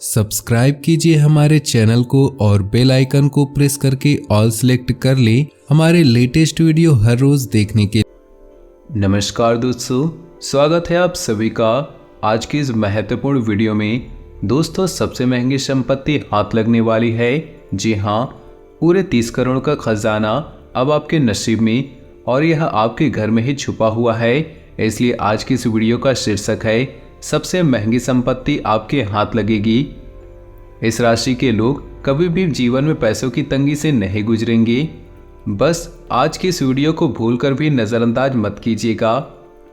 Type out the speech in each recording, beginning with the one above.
Subscribe कीजिए हमारे channel को और बेल आइकन को प्रेस करके ऑल सेलेक्ट कर ले हमारे लेटेस्ट वीडियो हर रोज देखने के। नमस्कार दोस्तों, स्वागत है आप सभी का आज की इस महत्वपूर्ण वीडियो में। दोस्तों, सबसे महंगी संपत्ति हाथ लगने वाली है। जी हाँ, पूरे 30 करोड़ का खजाना अब आपके नसीब में और यह आपके घर में ही छुपा हुआ है। इसलिए आज की इस वीडियो का शीर्षक है सबसे महंगी संपत्ति आपके हाथ लगेगी। इस राशि के लोग कभी भी जीवन में पैसों की तंगी से नहीं गुजरेंगे। बस आज की इस वीडियो को भूलकर भी नज़रअंदाज मत कीजिएगा,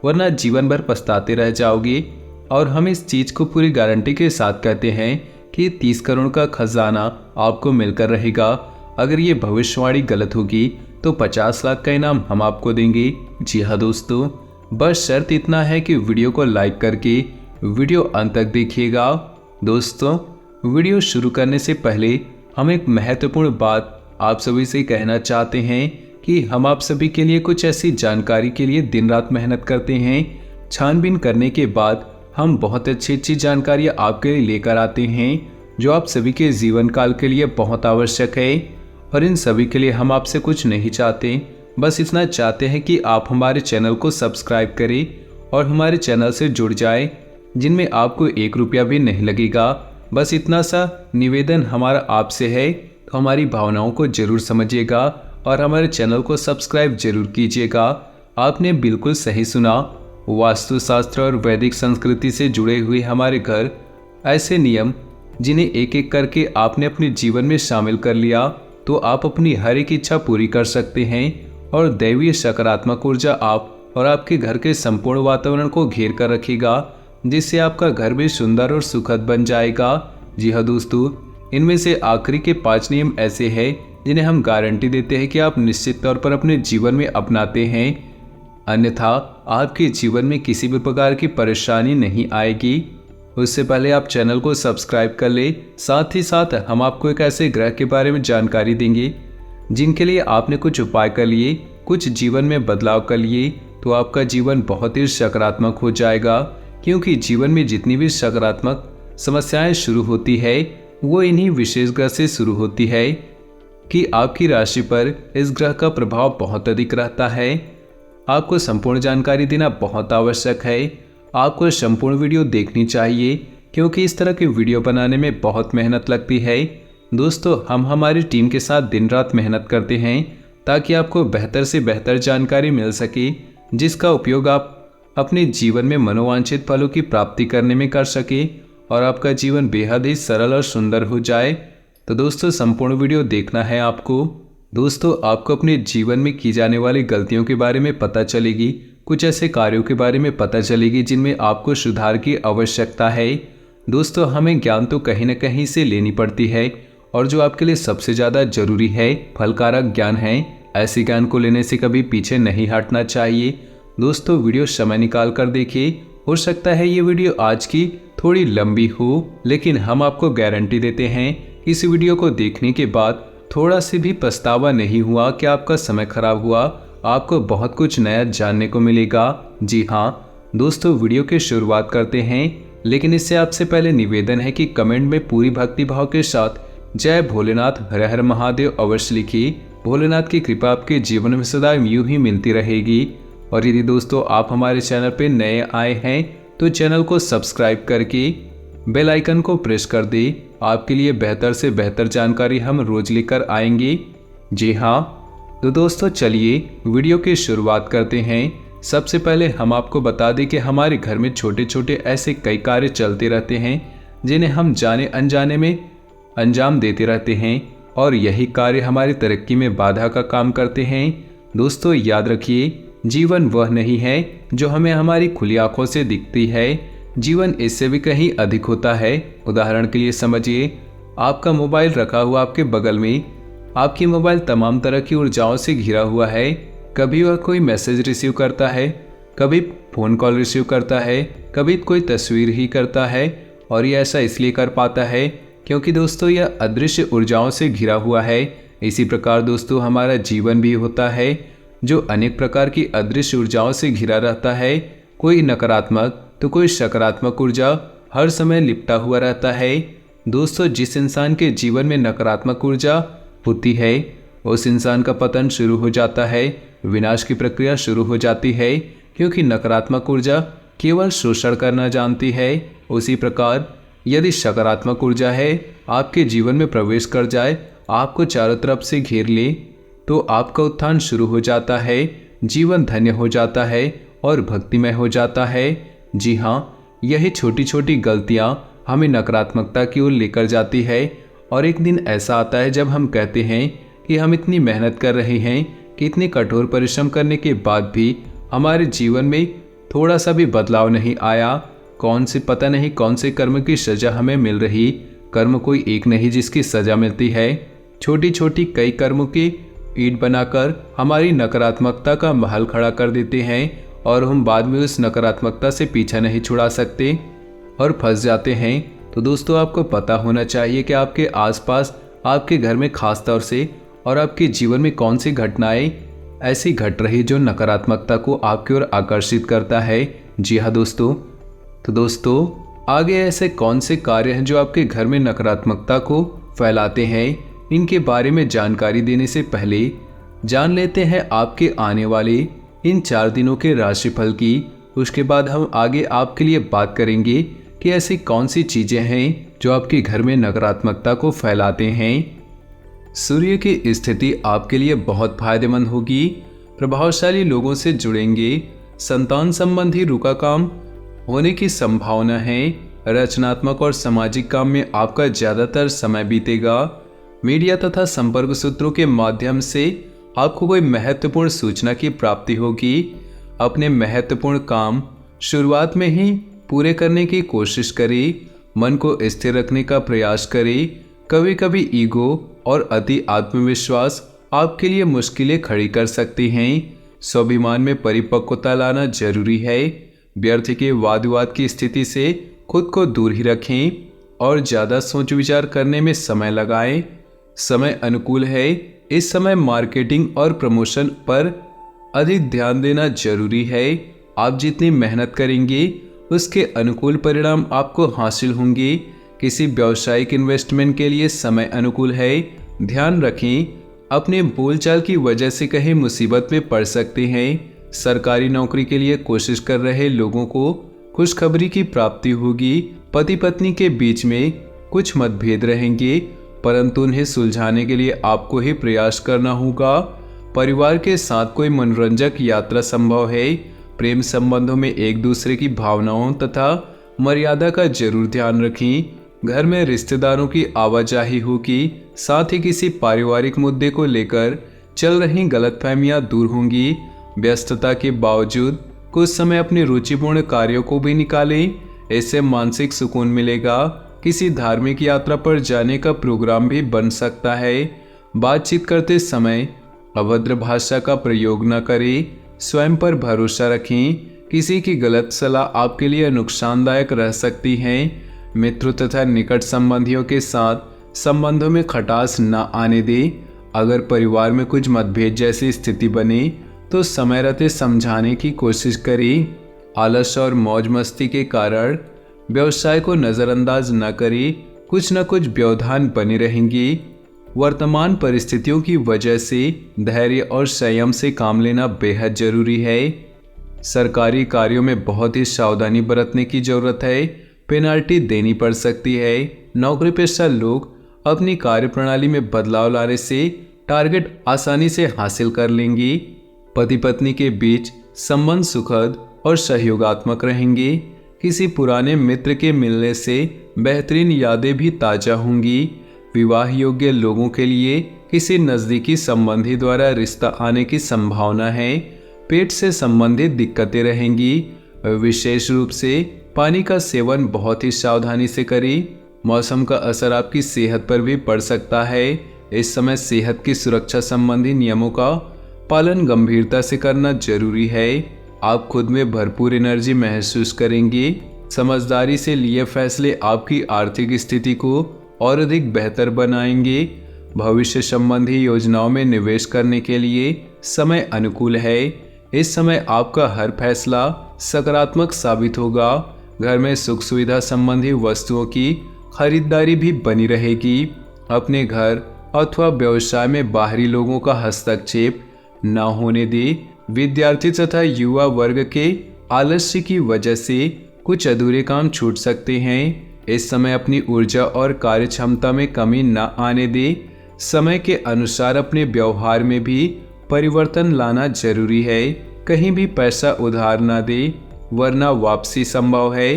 वरना जीवन भर पछताते रह जाओगे। और हम इस चीज़ को पूरी गारंटी के साथ कहते हैं कि 30 करोड़ का खजाना आपको मिलकर रहेगा। अगर ये भविष्यवाणी गलत होगी तो 50 लाख का इनाम हम आपको देंगे। जी हाँ दोस्तों, बस शर्त इतना है कि वीडियो को लाइक करके वीडियो अंत तक देखिएगा। दोस्तों, वीडियो शुरू करने से पहले हम एक महत्वपूर्ण बात आप सभी से कहना चाहते हैं कि हम आप सभी के लिए कुछ ऐसी जानकारी के लिए दिन रात मेहनत करते हैं। छानबीन करने के बाद हम बहुत अच्छी जानकारियाँ आपके लिए लेकर आते हैं जो आप सभी के जीवन काल के लिए बहुत आवश्यक है। और इन सभी के लिए हम आपसे कुछ नहीं चाहते, बस इतना चाहते हैं कि आप हमारे चैनल को सब्सक्राइब करें और हमारे चैनल से जुड़ जाए, जिनमें आपको 1 रुपया भी नहीं लगेगा। बस इतना सा निवेदन हमारा आपसे है, तो हमारी भावनाओं को जरूर समझिएगा और हमारे चैनल को सब्सक्राइब जरूर कीजिएगा। आपने बिल्कुल सही सुना, वास्तुशास्त्र और वैदिक संस्कृति से जुड़े हुए हमारे घर ऐसे नियम जिन्हें एक एक करके आपने अपने जीवन में शामिल कर लिया तो आप अपनी हर एक इच्छा पूरी कर सकते हैं और दैवीय सकारात्मक ऊर्जा आप और आपके घर के संपूर्ण वातावरण को घेर कर रखेगा, जिससे आपका घर भी सुंदर और सुखद बन जाएगा। जी हाँ दोस्तों, इनमें से आखिरी के 5 नियम ऐसे हैं जिन्हें हम गारंटी देते हैं कि आप निश्चित तौर पर अपने जीवन में अपनाते हैं, अन्यथा आपके जीवन में किसी भी प्रकार की परेशानी नहीं आएगी। उससे पहले आप चैनल को सब्सक्राइब कर ले। साथ ही साथ हम आपको एक ऐसे ग्रह के बारे में जानकारी देंगे जिनके लिए आपने कुछ उपाय कर लिए, कुछ जीवन में बदलाव कर लिए, तो आपका जीवन बहुत ही सकारात्मक हो जाएगा। क्योंकि जीवन में जितनी भी सकारात्मक समस्याएं शुरू होती है वो इन्हीं विशेष ग्रह से शुरू होती है कि आपकी राशि पर इस ग्रह का प्रभाव बहुत अधिक रहता है। आपको संपूर्ण जानकारी देना बहुत आवश्यक है। आपको संपूर्ण वीडियो देखनी चाहिए क्योंकि इस तरह की वीडियो बनाने में बहुत मेहनत लगती है। दोस्तों, हम हमारी टीम के साथ दिन रात मेहनत करते हैं ताकि आपको बेहतर से बेहतर जानकारी मिल सके, जिसका उपयोग आप अपने जीवन में मनोवांछित फलों की प्राप्ति करने में कर सके और आपका जीवन बेहद ही सरल और सुंदर हो जाए। तो दोस्तों, संपूर्ण वीडियो देखना है आपको। दोस्तों, आपको अपने जीवन में की जाने वाली गलतियों के बारे में पता चलेगी, कुछ ऐसे कार्यों के बारे में पता चलेगी जिनमें आपको सुधार की आवश्यकता है। दोस्तों, हमें ज्ञान तो कहीं न कहीं से लेनी पड़ती है और जो आपके लिए सबसे ज़्यादा जरूरी है फलकारक ज्ञान है। ऐसे ज्ञान को लेने से कभी पीछे नहीं हटना चाहिए। दोस्तों, वीडियो समय निकाल कर देखिए। हो सकता है ये वीडियो आज की थोड़ी लंबी हो, लेकिन हम आपको गारंटी देते हैं कि इस वीडियो को देखने के बाद थोड़ा से भी पछतावा नहीं हुआ कि आपका समय खराब हुआ। आपको बहुत कुछ नया जानने को मिलेगा। जी हाँ दोस्तों, वीडियो की शुरुआत करते हैं, लेकिन इससे आपसे पहले निवेदन है कि कमेंट में पूरी भक्ति भाव के साथ जय भोलेनाथ, हर हर महादेव अवश्य लिखिए। भोलेनाथ की कृपा आपके जीवन में सदा यूं ही मिलती रहेगी। और यदि दोस्तों आप हमारे चैनल पे नए आए हैं तो चैनल को सब्सक्राइब करके बेल आइकन को प्रेस कर दे। आपके लिए बेहतर से बेहतर जानकारी हम रोज लेकर आएंगे। जी हाँ, तो दोस्तों चलिए वीडियो की शुरुआत करते हैं। सबसे पहले हम आपको बता दें कि हमारे घर में छोटे छोटे ऐसे कई कार्य चलते रहते हैं जिन्हें हम जाने अनजाने में अंजाम देते रहते हैं और यही कार्य हमारी तरक्की में बाधा का काम करते हैं। दोस्तों, याद रखिए, जीवन वह नहीं है जो हमें हमारी खुली आंखों से दिखती है। जीवन इससे भी कहीं अधिक होता है। उदाहरण के लिए समझिए, आपका मोबाइल रखा हुआ आपके बगल में। आपकी मोबाइल तमाम तरह की ऊर्जाओं से घिरा हुआ है। कभी वह कोई मैसेज रिसीव करता है, कभी फ़ोन कॉल रिसीव करता है, कभी कोई तस्वीर ही करता है। और यह ऐसा इसलिए कर पाता है क्योंकि दोस्तों यह अदृश्य ऊर्जाओं से घिरा हुआ है। इसी प्रकार दोस्तों हमारा जीवन भी होता है जो अनेक प्रकार की अदृश्य ऊर्जाओं से घिरा रहता है। कोई नकारात्मक तो कोई सकारात्मक ऊर्जा हर समय लिपटा हुआ रहता है। दोस्तों, जिस इंसान के जीवन में नकारात्मक ऊर्जा होती है उस इंसान का पतन शुरू हो जाता है, विनाश की प्रक्रिया शुरू हो जाती है, क्योंकि नकारात्मक ऊर्जा केवल शोषण करना जानती है। उसी प्रकार यदि सकारात्मक ऊर्जा है आपके जीवन में प्रवेश कर जाए, आपको चारों तरफ से घेर ले, तो आपका उत्थान शुरू हो जाता है, जीवन धन्य हो जाता है और भक्तिमय हो जाता है। जी हाँ, यही छोटी छोटी गलतियाँ हमें नकारात्मकता की ओर लेकर जाती है और एक दिन ऐसा आता है जब हम कहते हैं कि हम इतनी मेहनत कर रहे हैं कि इतने कठोर परिश्रम करने के बाद भी हमारे जीवन में थोड़ा सा भी बदलाव नहीं आया। पता नहीं कौन से कर्म की सजा हमें मिल रही। कर्म कोई एक नहीं जिसकी सजा मिलती है। छोटी छोटी कई कर्मों की ईंट बनाकर हमारी नकारात्मकता का महल खड़ा कर देते हैं और हम बाद में उस नकारात्मकता से पीछा नहीं छुड़ा सकते और फंस जाते हैं। तो दोस्तों, आपको पता होना चाहिए कि आपके आसपास, आपके घर में खास तौर से और आपके जीवन में कौन सी घटनाएं ऐसी घट रही जो नकारात्मकता को आपकी ओर आकर्षित करता है। जी हाँ दोस्तों, तो दोस्तों आगे ऐसे कौन से कार्य हैं जो आपके घर में नकारात्मकता को फैलाते हैं, इनके बारे में जानकारी देने से पहले जान लेते हैं आपके आने वाले इन 4 दिनों के राशिफल की। उसके बाद हम आगे आपके लिए बात करेंगे कि ऐसी कौन सी चीज़ें हैं जो आपके घर में नकारात्मकता को फैलाते हैं। सूर्य की स्थिति आपके लिए बहुत फायदेमंद होगी। प्रभावशाली लोगों से जुड़ेंगे। संतान संबंधी रुका काम होने की संभावना है। रचनात्मक और सामाजिक काम में आपका ज़्यादातर समय बीतेगा। मीडिया तथा संपर्क सूत्रों के माध्यम से आपको कोई महत्वपूर्ण सूचना की प्राप्ति होगी। अपने महत्वपूर्ण काम शुरुआत में ही पूरे करने की कोशिश करें। मन को स्थिर रखने का प्रयास करें। कभी कभी ईगो और अति आत्मविश्वास आपके लिए मुश्किलें खड़ी कर सकती हैं। स्वाभिमान में परिपक्वता लाना जरूरी है। व्यर्थ के वाद विवाद की स्थिति से खुद को दूर ही रखें और ज़्यादा सोच विचार करने में समय लगाएं। समय अनुकूल है। इस समय मार्केटिंग और प्रमोशन पर अधिक ध्यान देना जरूरी है। आप जितनी मेहनत करेंगे उसके अनुकूल परिणाम आपको हासिल होंगे। किसी व्यावसायिक इन्वेस्टमेंट के लिए समय अनुकूल है। ध्यान रखें, अपने बोलचाल की वजह से कहीं मुसीबत में पड़ सकते हैं। सरकारी नौकरी के लिए कोशिश कर रहे लोगों को खुशखबरी की प्राप्ति होगी। पति पत्नी के बीच में कुछ मतभेद रहेंगे, परंतु उन्हें सुलझाने के लिए आपको ही प्रयास करना होगा। परिवार के साथ कोई मनोरंजक यात्रा संभव है। प्रेम संबंधों में एक दूसरे की भावनाओं तथा मर्यादा का जरूर ध्यान रखें। घर में रिश्तेदारों की आवाजाही होगी। साथ ही किसी पारिवारिक मुद्दे को लेकर चल रही गलतफहमियां दूर होंगी। व्यस्तता के बावजूद कुछ समय अपने रुचिपूर्ण कार्यों को भी निकालें, इससे मानसिक सुकून मिलेगा। किसी धार्मिक यात्रा पर जाने का प्रोग्राम भी बन सकता है। बातचीत करते समय अभद्र भाषा का प्रयोग न करें। स्वयं पर भरोसा रखें। किसी की गलत सलाह आपके लिए नुकसानदायक रह सकती है। मित्रों तथा निकट संबंधियों के साथ संबंधों में खटास न आने दें। अगर परिवार में कुछ मतभेद जैसी स्थिति बने तो समय रहते समझाने की कोशिश करें। आलस और मौज मस्ती के कारण व्यवसाय को नज़रअंदाज न करें। कुछ न कुछ व्यवधान बने रहेंगे। वर्तमान परिस्थितियों की वजह से धैर्य और संयम से काम लेना बेहद जरूरी है। सरकारी कार्यों में बहुत ही सावधानी बरतने की जरूरत है। पेनाल्टी देनी पड़ सकती है। नौकरी पेशा लोग अपनी कार्यप्रणाली में बदलाव लाने से टारगेट आसानी से हासिल कर लेंगे। पति पत्नी के बीच संबंध सुखद और सहयोगात्मक रहेंगे। किसी पुराने मित्र के मिलने से बेहतरीन यादें भी ताज़ा होंगी। विवाह योग्य लोगों के लिए किसी नज़दीकी संबंधी द्वारा रिश्ता आने की संभावना है। पेट से संबंधित दिक्कतें रहेंगी। विशेष रूप से पानी का सेवन बहुत ही सावधानी से करें। मौसम का असर आपकी सेहत पर भी पड़ सकता है। इस समय सेहत की सुरक्षा संबंधी नियमों का पालन गंभीरता से करना जरूरी है। आप खुद में भरपूर एनर्जी महसूस करेंगे। समझदारी से लिए फैसले आपकी आर्थिक स्थिति को और अधिक बेहतर बनाएंगे। भविष्य संबंधी योजनाओं में निवेश करने के लिए समय अनुकूल है। इस समय आपका हर फैसला सकारात्मक साबित होगा। घर में सुख सुविधा संबंधी वस्तुओं की खरीदारी भी बनी रहेगी। अपने घर अथवा व्यवसाय में बाहरी लोगों का हस्तक्षेप न होने दे। विद्यार्थी तथा युवा वर्ग के आलस्य की वजह से कुछ अधूरे काम छूट सकते हैं। इस समय अपनी ऊर्जा और कार्य क्षमता में कमी न आने दे। समय के अनुसार अपने व्यवहार में भी परिवर्तन लाना जरूरी है। कहीं भी पैसा उधार न दे, वरना वापसी संभव है।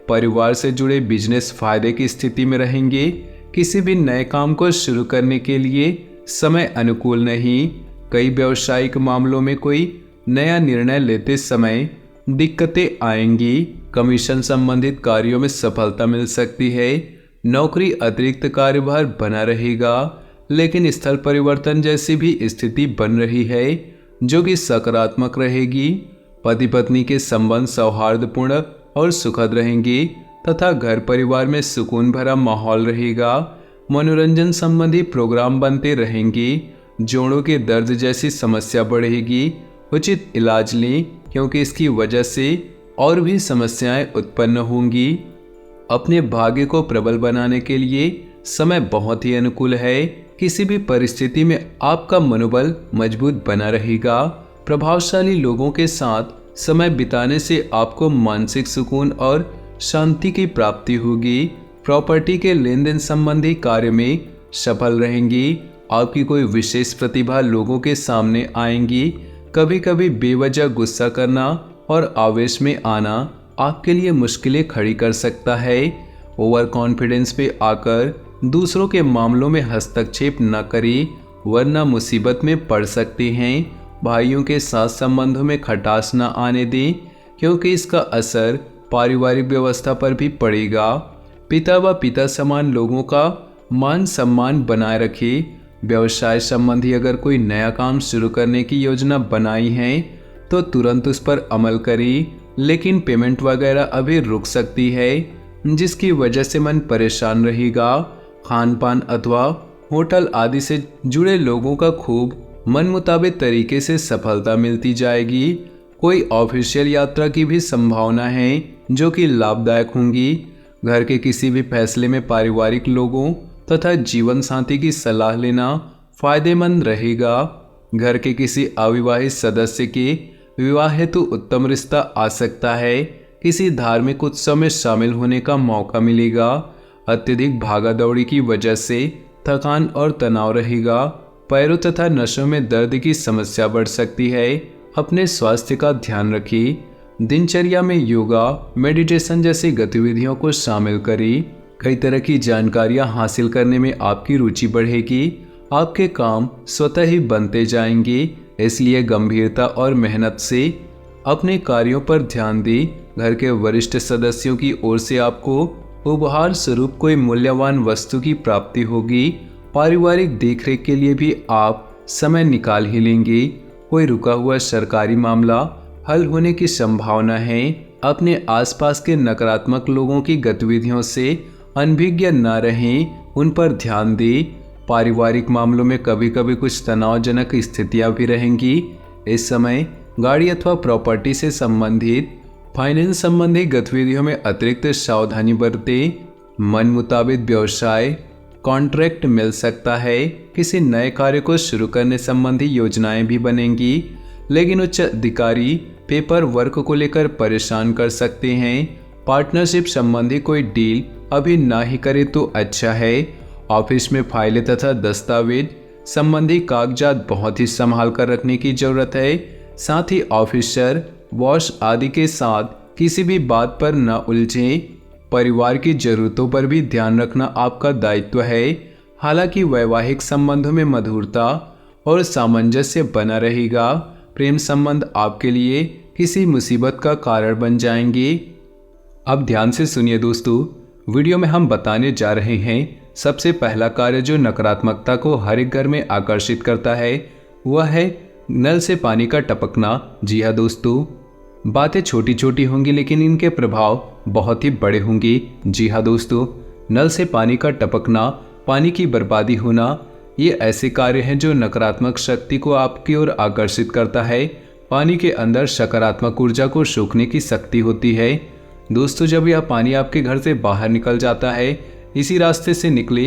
परिवार से जुड़े बिजनेस फायदे की स्थिति में रहेंगे। किसी भी नए काम को शुरू करने के लिए समय अनुकूल नहीं। कई व्यावसायिक मामलों में कोई नया निर्णय लेते समय दिक्कतें आएंगी। कमीशन संबंधित कार्यों में सफलता मिल सकती है। नौकरी अतिरिक्त कार्यभार बना रहेगा, लेकिन स्थल परिवर्तन जैसी भी स्थिति बन रही है जो कि सकारात्मक रहेगी। पति पत्नी के संबंध सौहार्दपूर्ण और सुखद रहेंगे तथा घर परिवार में सुकून भरा माहौल रहेगा। मनोरंजन संबंधी प्रोग्राम बनते रहेंगे। जोड़ों के दर्द जैसी समस्या बढ़ेगी। उचित इलाज लें, क्योंकि इसकी वजह से और भी समस्याएं उत्पन्न होंगी। अपने भाग्य को प्रबल बनाने के लिए समय बहुत ही अनुकूल है। किसी भी परिस्थिति में आपका मनोबल मजबूत बना रहेगा। प्रभावशाली लोगों के साथ समय बिताने से आपको मानसिक सुकून और शांति की प्राप्ति होगी। प्रॉपर्टी के लेन देन संबंधी कार्य में सफल रहेंगी। आपकी कोई विशेष प्रतिभा लोगों के सामने आएंगी। कभी कभी बेवजह गुस्सा करना और आवेश में आना आपके लिए मुश्किलें खड़ी कर सकता है। ओवर कॉन्फिडेंस पे आकर दूसरों के मामलों में हस्तक्षेप न करें, वरना मुसीबत में पड़ सकते हैं। भाइयों के साथ संबंधों में खटास न आने दें, क्योंकि इसका असर पारिवारिक व्यवस्था पर भी पड़ेगा। पिता व पिता समान लोगों का मान सम्मान बनाए रखें। व्यवसाय संबंधी अगर कोई नया काम शुरू करने की योजना बनाई है तो तुरंत उस पर अमल करें, लेकिन पेमेंट वगैरह अभी रुक सकती है, जिसकी वजह से मन परेशान रहेगा। खान पान अथवा होटल आदि से जुड़े लोगों का खूब मन मुताबिक तरीके से सफलता मिलती जाएगी। कोई ऑफिशियल यात्रा की भी संभावना है जो कि लाभदायक होंगी। घर के किसी भी फैसले में पारिवारिक लोगों तथा जीवन साथी की सलाह लेना फायदेमंद रहेगा। घर के किसी अविवाहित सदस्य के विवाह हेतु उत्तम रिश्ता आ सकता है। किसी धार्मिक उत्सव में शामिल होने का मौका मिलेगा। अत्यधिक भागादौड़ी की वजह से थकान और तनाव रहेगा। पैरों तथा नसों में दर्द की समस्या बढ़ सकती है। अपने स्वास्थ्य का ध्यान रखें। दिनचर्या में योगा, मेडिटेशन जैसी गतिविधियों को शामिल करें। कई तरह की जानकारियां हासिल करने में आपकी रुचि बढ़ेगी। आपके काम स्वतः ही बनते जाएंगे, इसलिए गंभीरता और मेहनत से अपने कार्यों पर ध्यान दें। घर के वरिष्ठ सदस्यों की ओर से आपको उपहार स्वरूप कोई मूल्यवान वस्तु की प्राप्ति होगी। पारिवारिक देखरेख के लिए भी आप समय निकाल ही लेंगे। कोई रुका हुआ सरकारी मामला हल होने की संभावना है। अपने आसपास के नकारात्मक लोगों की गतिविधियों से अनभिज्ञ न रहें, उन पर ध्यान दें। पारिवारिक मामलों में कभी कभी कुछ तनावजनक स्थितियां भी रहेंगी। इस समय गाड़ी अथवा प्रॉपर्टी से संबंधित फाइनेंस संबंधी गतिविधियों में अतिरिक्त सावधानी बरतें। मन मुताबिक व्यवसाय कॉन्ट्रैक्ट मिल सकता है। किसी नए कार्य को शुरू करने संबंधी योजनाएं भी बनेंगी, लेकिन उच्च अधिकारी पेपर वर्क को लेकर परेशान कर सकते हैं। पार्टनरशिप संबंधी कोई डील अभी ना ही करे तो अच्छा है। ऑफिस में फाइलें तथा दस्तावेज संबंधी कागजात बहुत ही संभाल कर रखने की जरूरत है। साथ ही ऑफिसर, बॉस आदि के साथ किसी भी बात पर न उलझें। परिवार की जरूरतों पर भी ध्यान रखना आपका दायित्व है। हालांकि वैवाहिक संबंधों में मधुरता और सामंजस्य बना रहेगा। प्रेम संबंध आपके लिए किसी मुसीबत का कारण बन जाएंगे। अब ध्यान से सुनिए दोस्तों, वीडियो में हम बताने जा रहे हैं सबसे पहला कार्य जो नकारात्मकता को हर एक घर में आकर्षित करता है, वह है नल से पानी का टपकना। जी हाँ दोस्तों, बातें छोटी छोटी होंगी लेकिन इनके प्रभाव बहुत ही बड़े होंगे। जी हाँ दोस्तों, नल से पानी का टपकना, पानी की बर्बादी होना, ये ऐसे कार्य हैं जो नकारात्मक शक्ति को आपकी ओर आकर्षित करता है। पानी के अंदर सकारात्मक ऊर्जा को सोखने की शक्ति होती है। दोस्तों, जब यह पानी आपके घर से बाहर निकल जाता है इसी रास्ते से निकले।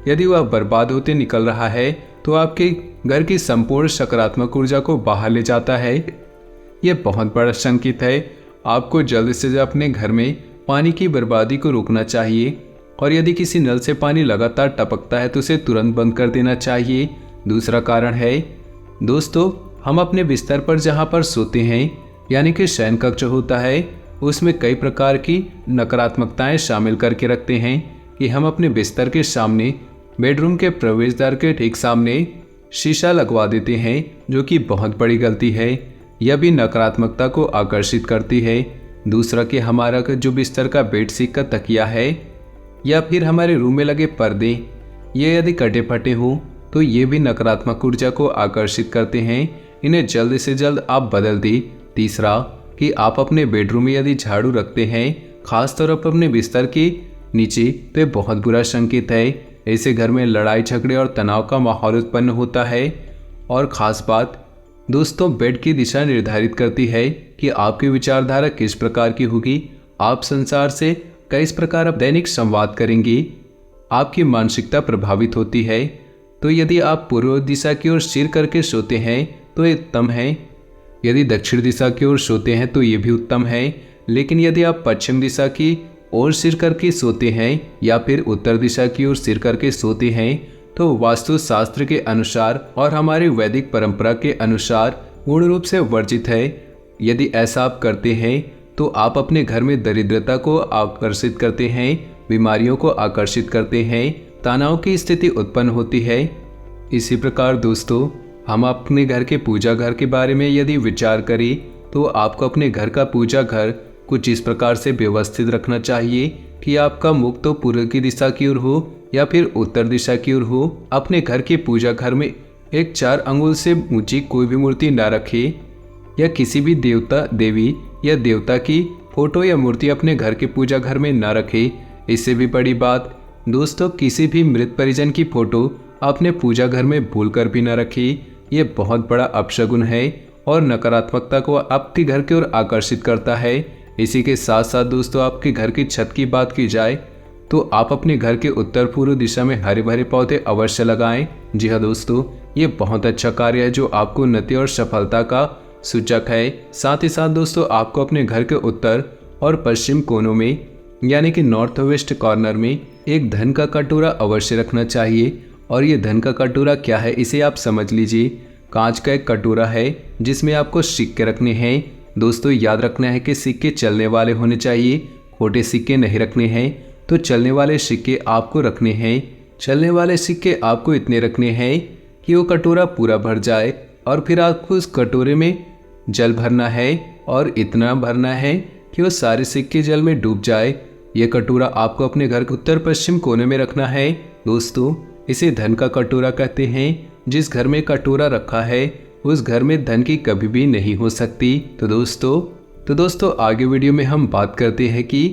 यदि वह बर्बाद होते निकल रहा है तो आपके घर की संपूर्ण सकारात्मक ऊर्जा को बाहर ले जाता है। यह बहुत बड़ा संकेत है। आपको जल्द से जल्द अपने घर में पानी की बर्बादी को रोकना चाहिए और यदि किसी नल से पानी लगातार टपकता है तो उसे तुरंत बंद कर देना चाहिए। दूसरा कारण है दोस्तों, हम अपने बिस्तर पर जहाँ पर सोते हैं यानी कि शयन कक्ष होता है, उसमें कई प्रकार की नकारात्मकताएं शामिल करके रखते हैं कि हम अपने बिस्तर के सामने बेडरूम के प्रवेश द्वार के ठीक सामने शीशा लगवा देते हैं, जो कि बहुत बड़ी गलती है। यह भी नकारात्मकता को आकर्षित करती है। दूसरा कि हमारा जो बिस्तर का बेडशीट का तकिया है या फिर हमारे रूम में लगे पर्दे, ये यदि कटे फटे हों तो ये भी नकारात्मक ऊर्जा को आकर्षित करते हैं। इन्हें जल्द से जल्द आप बदल दें। तीसरा कि आप अपने बेडरूम में यदि झाड़ू रखते हैं, खासतौर पर अपने बिस्तर के नीचे, तो ये बहुत बुरा संकेत है। ऐसे घर में लड़ाई झगड़े और तनाव का माहौल उत्पन्न होता है। और ख़ास बात दोस्तों, बेड की दिशा निर्धारित करती है कि आपकी विचारधारा किस प्रकार की होगी। आप संसार से किस प्रकार आप दैनिक संवाद करेंगे, आपकी मानसिकता प्रभावित होती है। तो यदि आप पूर्व दिशा की ओर सिर करके सोते हैं तो ये उत्तम है। यदि दक्षिण दिशा की ओर सोते हैं तो ये भी उत्तम है। लेकिन यदि आप पश्चिम दिशा की ओर सिर करके सोते हैं या फिर उत्तर दिशा की ओर सिर करके सोते हैं तो वास्तु शास्त्र के अनुसार और हमारी वैदिक परंपरा के अनुसार पूर्ण रूप से वर्जित है। यदि ऐसा आप करते हैं तो आप अपने घर में दरिद्रता को आकर्षित करते हैं, बीमारियों को आकर्षित करते हैं, तनाव की स्थिति उत्पन्न होती है। इसी प्रकार दोस्तों, हम अपने घर के पूजा घर के बारे में यदि विचार करें तो आपको अपने घर का पूजा घर कुछ इस प्रकार से व्यवस्थित रखना चाहिए कि आपका मुख तो पूर्व की दिशा की ओर हो या फिर उत्तर दिशा की ओर हो। अपने घर के पूजा घर में एक 4 अंगुल से ऊंची कोई भी मूर्ति न रखें या किसी भी देवता देवी या देवता की फोटो या मूर्ति अपने घर के पूजा घर में न रखें। इससे भी बड़ी बात दोस्तों, किसी भी मृत परिजन की फोटो अपने पूजा घर में भूलकर भी न रखें। ये बहुत बड़ा अपशगुन है और नकारात्मकता को आपके घर की ओर आकर्षित करता है। इसी के साथ साथ दोस्तों, आपके घर की छत की बात की जाए तो आप अपने घर के उत्तर पूर्व दिशा में हरे भरे पौधे अवश्य लगाएं। जी हाँ दोस्तों, ये बहुत अच्छा कार्य है जो आपको उन्नति और सफलता का सूचक है। साथ ही साथ दोस्तों, आपको अपने घर के उत्तर और पश्चिम कोनों में यानी कि नॉर्थ वेस्ट कॉर्नर में एक धन का कटोरा अवश्य रखना चाहिए। और ये धन का कटोरा क्या है, इसे आप समझ लीजिए। कांच का एक कटोरा है जिसमें आपको सिक्के रखने हैं। दोस्तों, याद रखना है कि सिक्के चलने वाले होने चाहिए, खोटे सिक्के नहीं रखने हैं। तो चलने वाले सिक्के आपको रखने हैं। चलने वाले सिक्के आपको इतने रखने हैं कि वो कटोरा पूरा भर जाए और फिर आपको उस कटोरे में जल भरना है और इतना भरना है कि वो सारे सिक्के जल में डूब जाए। ये कटोरा आपको अपने घर के उत्तर पश्चिम कोने में रखना है। दोस्तों, इसे धन का कटोरा कहते हैं। जिस घर में कटोरा रखा है उस घर में धन की कभी भी नहीं हो सकती। तो दोस्तों आगे वीडियो में हम बात करते हैं कि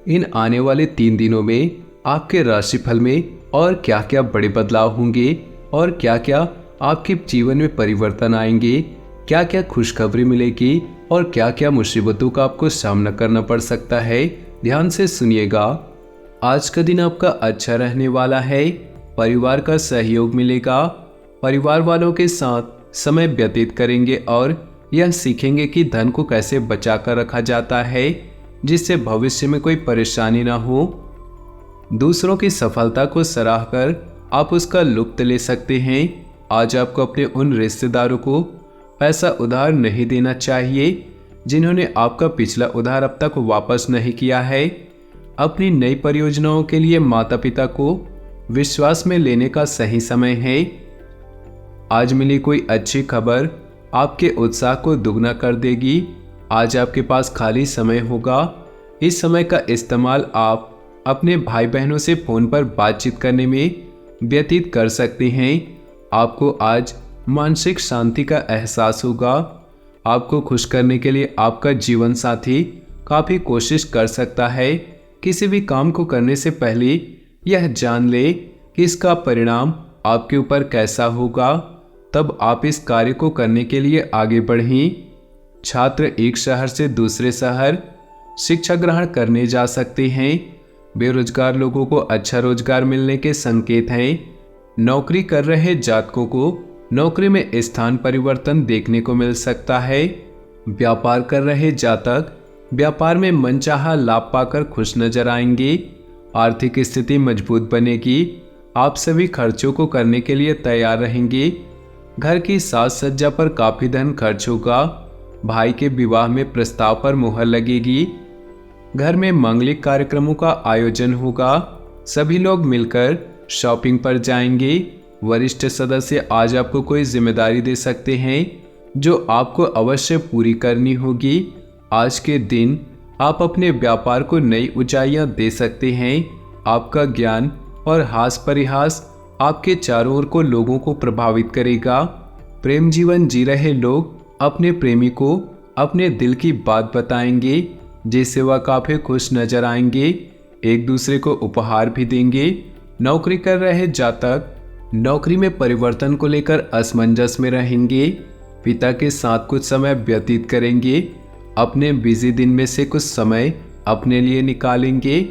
इन आने वाले 3 दिनों में आपके राशिफल में और क्या क्या बड़े बदलाव होंगे और क्या क्या आपके जीवन में परिवर्तन आएंगे, क्या क्या खुशखबरी मिलेगी और क्या क्या मुसीबतों का आपको सामना करना पड़ सकता है। ध्यान से सुनिएगा। आज का दिन आपका अच्छा रहने वाला है। परिवार का सहयोग मिलेगा। परिवार वालों के साथ समय व्यतीत करेंगे और यह सीखेंगे कि धन को कैसे बचा कर रखा जाता है जिससे भविष्य में कोई परेशानी ना हो। दूसरों की सफलता को सराहकर आप उसका लुत्फ ले सकते हैं। आज आपको अपने उन रिश्तेदारों को पैसा उधार नहीं देना चाहिए जिन्होंने आपका पिछला उधार अब तक वापस नहीं किया है। अपनी नई परियोजनाओं के लिए माता पिता को विश्वास में लेने का सही समय है। आज मिली कोई अच्छी खबर आपके उत्साह को दुगना कर देगी। आज आपके पास खाली समय होगा। इस समय का इस्तेमाल आप अपने भाई बहनों से फ़ोन पर बातचीत करने में व्यतीत कर सकते हैं। आपको आज मानसिक शांति का एहसास होगा। आपको खुश करने के लिए आपका जीवन साथी काफ़ी कोशिश कर सकता है। किसी भी काम को करने से पहले यह जान ले कि इसका परिणाम आपके ऊपर कैसा होगा, तब आप इस कार्य को करने के लिए आगे बढ़ें। छात्र एक शहर से दूसरे शहर शिक्षा ग्रहण करने जा सकते हैं। बेरोजगार लोगों को अच्छा रोजगार मिलने के संकेत हैं। नौकरी कर रहे जातकों को नौकरी में स्थान परिवर्तन देखने को मिल सकता है। व्यापार कर रहे जातक व्यापार में मनचाहा लाभ पाकर खुश नजर आएंगे। आर्थिक स्थिति मजबूत बनेगी। आप सभी खर्चों को करने के लिए तैयार रहेंगे। घर की साज सज्जा पर काफी धन खर्च होगा। भाई के विवाह में प्रस्ताव पर मुहर लगेगी। घर में मांगलिक कार्यक्रमों का आयोजन होगा। सभी लोग मिलकर शॉपिंग पर जाएंगे। वरिष्ठ सदस्य आज आपको कोई जिम्मेदारी दे सकते हैं जो आपको अवश्य पूरी करनी होगी। आज के दिन आप अपने व्यापार को नई ऊंचाइयां दे सकते हैं। आपका ज्ञान और हास परिहास आपके चारों ओर को लोगों को प्रभावित करेगा। प्रेम जीवन जी रहे लोग अपने प्रेमी को अपने दिल की बात बताएंगे, जिससे वह काफी खुश नजर आएंगे। एक दूसरे को उपहार भी देंगे। नौकरी कर रहे जातक नौकरी में परिवर्तन को लेकर असमंजस में रहेंगे। पिता के साथ कुछ समय व्यतीत करेंगे। अपने बिजी दिन में से कुछ समय अपने लिए निकालेंगे,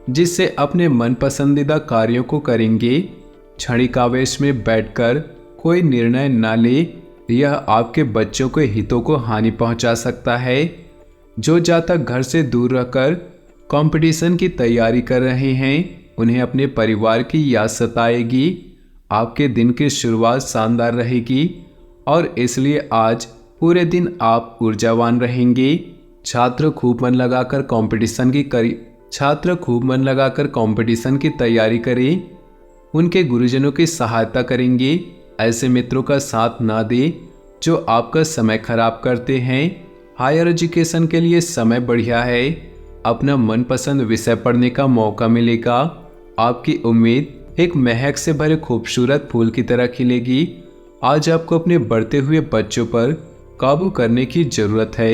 जिससे अपने मन पसंदीदा कार्यों को करेंगे। क्षणिक आवेश में बैठकर कोई निर्णय न ले, यह आपके बच्चों के हितों को हानि पहुंचा सकता है। जो जातक घर से दूर रहकर कंपटीशन की तैयारी कर रहे हैं, उन्हें अपने परिवार की याद सताएगी। आपके दिन की शुरुआत शानदार रहेगी और इसलिए आज पूरे दिन आप ऊर्जावान रहेंगे। छात्र खूब मन लगाकर कंपटीशन की तैयारी करें। उनके गुरुजनों की सहायता करेंगे। ऐसे मित्रों का साथ ना दें जो आपका समय खराब करते हैं। हायर एजुकेशन के लिए समय बढ़िया है। अपना मनपसंद विषय पढ़ने का मौका मिलेगा। आपकी उम्मीद एक महक से भरे खूबसूरत फूल की तरह खिलेगी। आज आपको अपने बढ़ते हुए बच्चों पर काबू करने की जरूरत है।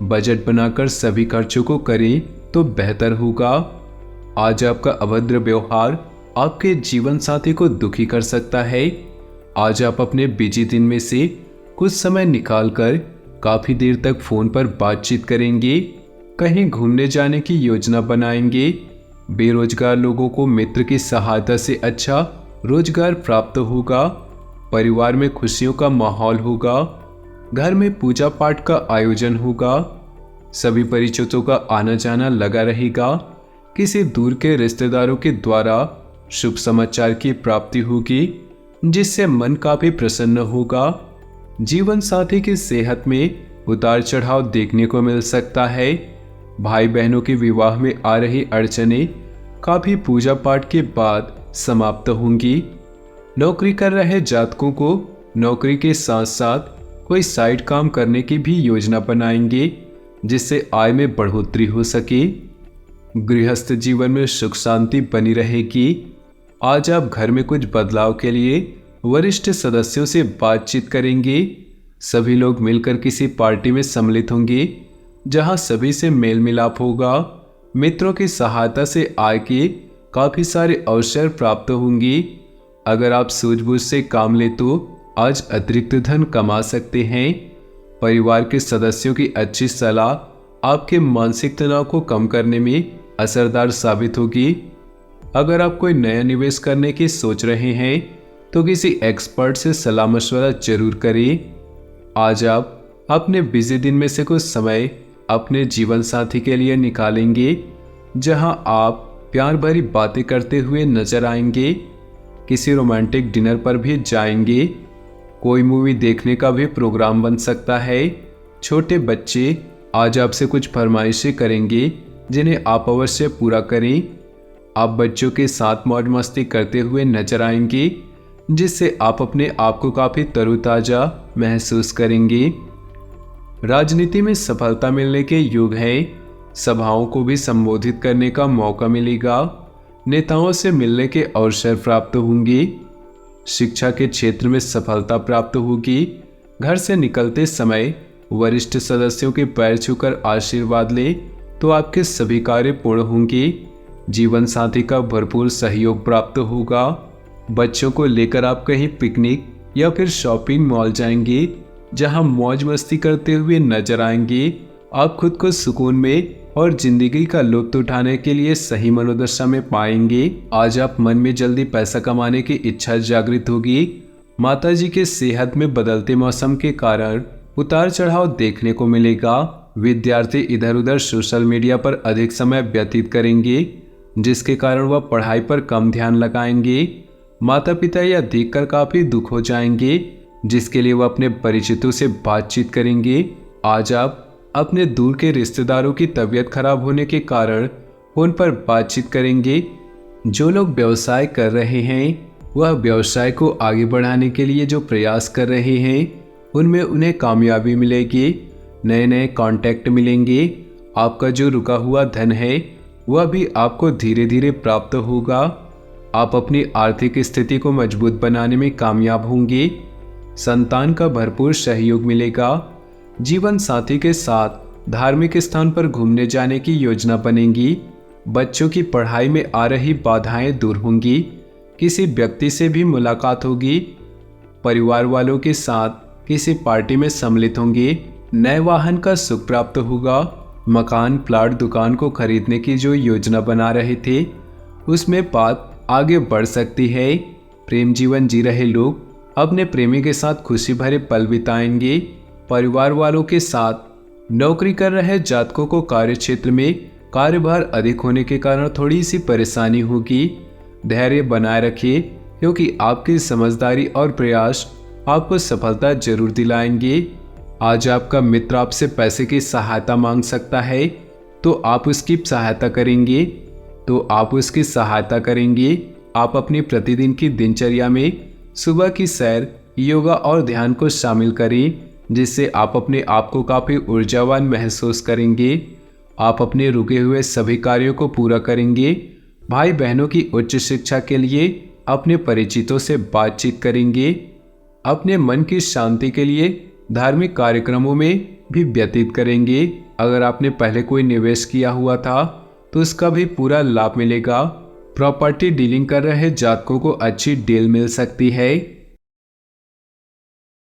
बजट बनाकर सभी खर्चों को करें तो बेहतर होगा। आज आपका अभद्र व्यवहार आपके जीवन साथी को दुखी कर सकता है। आज आप अपने बिजी दिन में से कुछ समय निकालकर काफी देर तक फोन पर बातचीत करेंगे। कहीं घूमने जाने की योजना बनाएंगे। बेरोजगार लोगों को मित्र की सहायता से अच्छा रोजगार प्राप्त होगा। परिवार में खुशियों का माहौल होगा। घर में पूजा पाठ का आयोजन होगा। सभी परिचितों का आना जाना लगा रहेगा। किसी दूर के रिश्तेदारों के द्वारा शुभ समाचार की प्राप्ति होगी, जिससे मन काफी प्रसन्न होगा। जीवन साथी की सेहत में उतार चढ़ाव देखने को मिल सकता है। भाई बहनों के विवाह में आ रही अड़चनें काफी पूजा पाठ के बाद समाप्त होंगी। नौकरी कर रहे जातकों को नौकरी के साथ साथ कोई साइड काम करने की भी योजना बनाएंगे, जिससे आय में बढ़ोतरी हो सके। गृहस्थ जीवन में सुख शांति बनी रहेगी। आज आप घर में कुछ बदलाव के लिए वरिष्ठ सदस्यों से बातचीत करेंगे। सभी लोग मिलकर किसी पार्टी में सम्मिलित होंगे, जहां सभी से मेल मिलाप होगा। मित्रों की सहायता से आय के काफी सारे अवसर प्राप्त होंगे। अगर आप सूझबूझ से काम ले तो आज अतिरिक्त धन कमा सकते हैं। परिवार के सदस्यों की अच्छी सलाह आपके मानसिक तनाव को कम करने में असरदार साबित होगी। अगर आप कोई नया निवेश करने की सोच रहे हैं तो किसी एक्सपर्ट से सलाह मशवरा जरूर करें। आज आप अपने बिजी दिन में से कुछ समय अपने जीवन साथी के लिए निकालेंगे, जहां आप प्यार भरी बातें करते हुए नजर आएंगे। किसी रोमांटिक डिनर पर भी जाएंगे। कोई मूवी देखने का भी प्रोग्राम बन सकता है। छोटे बच्चे आज आपसे कुछ फरमाइशें करेंगे, जिन्हें आप अवश्य पूरा करें। आप बच्चों के साथ मौज मस्ती करते हुए नजर आएंगे, जिससे आप अपने आप को काफी तरोताजा महसूस करेंगे। राजनीति में सफलता मिलने के योग है। सभाओं को भी संबोधित करने का मौका मिलेगा। नेताओं से मिलने के अवसर प्राप्त होंगे। शिक्षा के क्षेत्र में सफलता प्राप्त होगी। घर से निकलते समय वरिष्ठ सदस्यों के पैर छूकर आशीर्वाद ले तो आपके सभी कार्य पूर्ण होंगे। जीवन साथी का भरपूर सहयोग प्राप्त होगा। बच्चों को लेकर आप कहीं पिकनिक या फिर शॉपिंग मॉल जाएंगे, जहां मौज मस्ती करते हुए नजर आएंगे। आप खुद को सुकून में और जिंदगी का लुत्फ उठाने के लिए सही मनोदशा में पाएंगे। आज आप मन में जल्दी पैसा कमाने की इच्छा जागृत होगी। माताजी के सेहत में बदलते मौसम के कारण उतार चढ़ाव देखने को मिलेगा। विद्यार्थी इधर उधर सोशल मीडिया पर अधिक समय व्यतीत करेंगे, जिसके कारण वह पढ़ाई पर कम ध्यान लगाएंगे। माता पिता यह देखकर काफी दुख हो जाएंगे, जिसके लिए वह अपने परिचितों से बातचीत करेंगे। आज आप अपने दूर के रिश्तेदारों की तबीयत खराब होने के कारण फोन पर बातचीत करेंगे। जो लोग व्यवसाय कर रहे हैं वह व्यवसाय को आगे बढ़ाने के लिए जो प्रयास कर रहे हैं उनमें उन्हें कामयाबी मिलेगी। नए नए कॉन्टैक्ट मिलेंगे। आपका जो रुका हुआ धन है वह भी आपको धीरे धीरे प्राप्त होगा। आप अपनी आर्थिक स्थिति को मजबूत बनाने में कामयाब होंगे। संतान का भरपूर सहयोग मिलेगा। जीवन साथी के साथ धार्मिक स्थान पर घूमने जाने की योजना बनेगी। बच्चों की पढ़ाई में आ रही बाधाएं दूर होंगी। किसी व्यक्ति से भी मुलाकात होगी। परिवार वालों के साथ किसी पार्टी में सम्मिलित होंगे। नए वाहन का सुख प्राप्त होगा। मकान, प्लाट, दुकान को खरीदने की जो योजना बना रहे थे उसमें बात आगे बढ़ सकती है। प्रेम जीवन जी रहे लोग अपने प्रेमी के साथ खुशी भरे पल बिताएंगे। परिवार वालों के साथ नौकरी कर रहे जातकों को कार्य क्षेत्र में कार्यभार अधिक होने के कारण थोड़ी सी परेशानी होगी। धैर्य बनाए रखिए, क्योंकि आपकी समझदारी और प्रयास आपको सफलता जरूर दिलाएंगे। आज आपका मित्र आपसे पैसे की सहायता मांग सकता है, तो आप उसकी सहायता करेंगे। आप अपनी प्रतिदिन की दिनचर्या में सुबह की सैर, योगा और ध्यान को शामिल करें, जिससे आप अपने आप को काफ़ी ऊर्जावान महसूस करेंगे। आप अपने रुके हुए सभी कार्यों को पूरा करेंगे। भाई बहनों की उच्च शिक्षा के लिए अपने परिचितों से बातचीत करेंगे। अपने मन की शांति के लिए धार्मिक कार्यक्रमों में भी व्यतीत करेंगे। अगर आपने पहले कोई निवेश किया हुआ था तो उसका भी पूरा लाभ मिलेगा। प्रॉपर्टी डीलिंग कर रहे जातकों को अच्छी डील मिल सकती है।